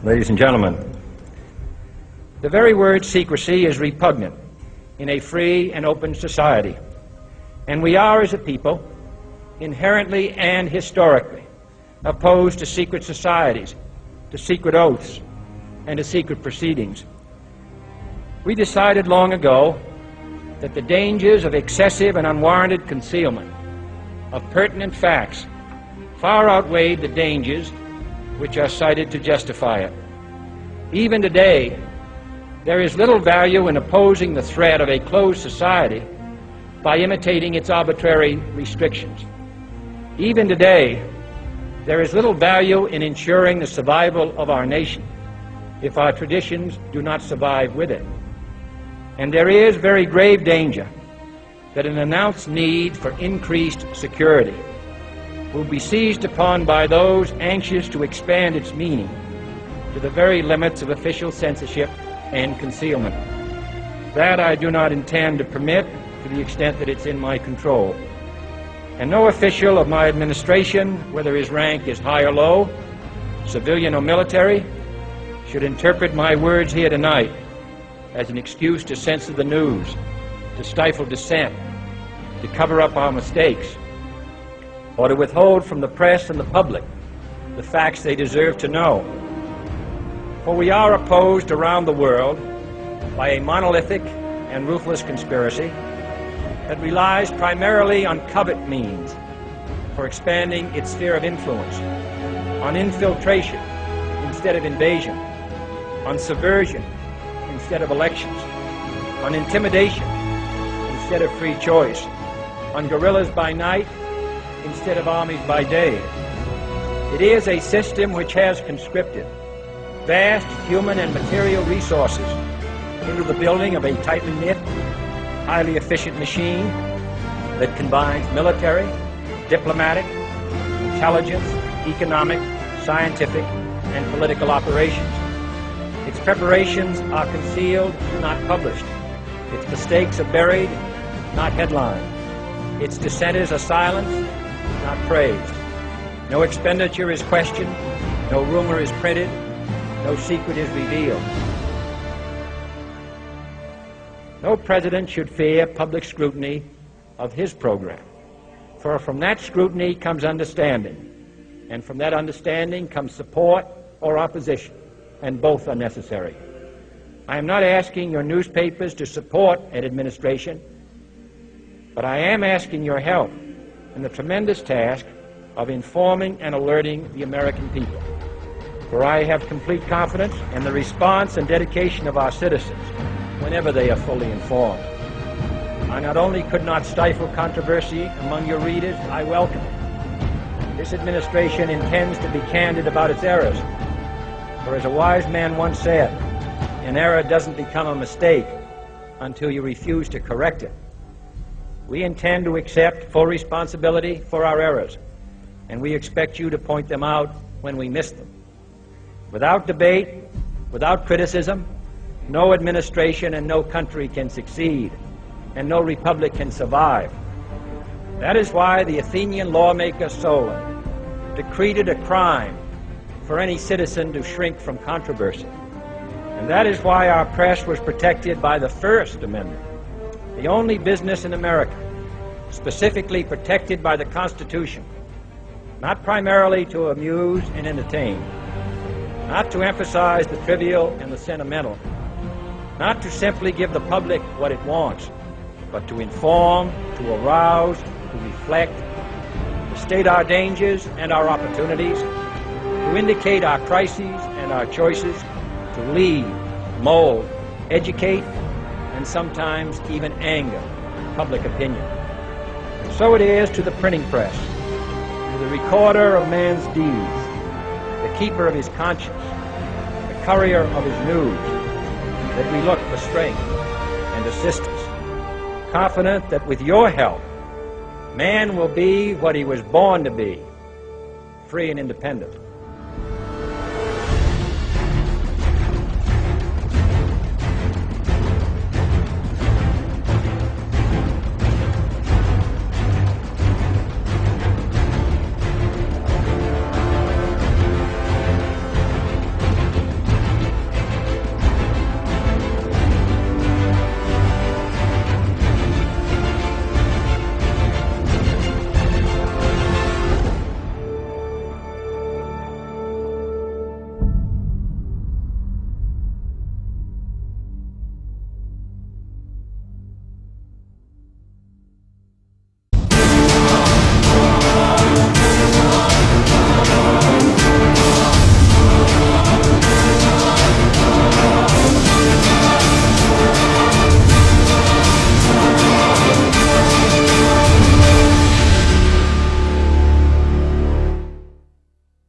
Ladies and gentlemen, the very word secrecy is repugnant in a free and open society, and we are, as a people, inherently and historically opposed to secret societies, to secret oaths, and to secret proceedings. We decided long ago that the dangers of excessive and unwarranted concealment of pertinent facts far outweighed the dangers which are cited to justify it. Even today, there is little value in opposing the threat of a closed society by imitating its arbitrary restrictions. Even today, there is little value in ensuring the survival of our nation if our traditions do not survive with it. And there is very grave danger that an announced need for increased security will be seized upon by those anxious to expand its meaning to the very limits of official censorship and concealment. That I do not intend to permit to the extent that it's in my control. And no official of my administration, whether his rank is high or low, civilian or military, should interpret my words here tonight as an excuse to censor the news, to stifle dissent, to cover up our mistakes, or to withhold from the press and the public the facts they deserve to know. For we are opposed around the world by a monolithic and ruthless conspiracy that relies primarily on covert means for expanding its sphere of influence, on infiltration instead of invasion, on subversion instead of elections, on intimidation instead of free choice, on guerrillas by night instead of armies by day. It is a system which has conscripted vast human and material resources into the building of a tightly knit, highly efficient machine that combines military, diplomatic, intelligence, economic, scientific, and political operations. Its preparations are concealed, not published. Its mistakes are buried, not headlined. Its dissenters are silenced, not praised. No expenditure is questioned, no rumor is printed, no secret is revealed. No president should fear public scrutiny of his program, for from that scrutiny comes understanding, and from that understanding comes support or opposition, and both are necessary. I am not asking your newspapers to support an administration, but I am asking your help in the tremendous task of informing and alerting the American people. For I have complete confidence in the response and dedication of our citizens whenever they are fully informed. I not only could not stifle controversy among your readers, I welcome it. This administration intends to be candid about its errors. For as a wise man once said, an error doesn't become a mistake until you refuse to correct it. We intend to accept full responsibility for our errors, and we expect you to point them out when we miss them. Without debate, without criticism, no administration and no country can succeed, and no republic can survive. That is why the Athenian lawmaker Solon decreed it a crime for any citizen to shrink from controversy. And that is why our press was protected by the First Amendment, the only business in America specifically protected by the Constitution, not primarily to amuse and entertain, not to emphasize the trivial and the sentimental, not to simply give the public what it wants, but to inform, to arouse, to reflect, to state our dangers and our opportunities, to indicate our crises and our choices, to lead, mold, educate, and sometimes even anger public opinion. And so it is to the printing press, to the recorder of man's deeds, the keeper of his conscience, the courier of his news, that we look for strength and assistance, confident that with your help, man will be what he was born to be, free and independent.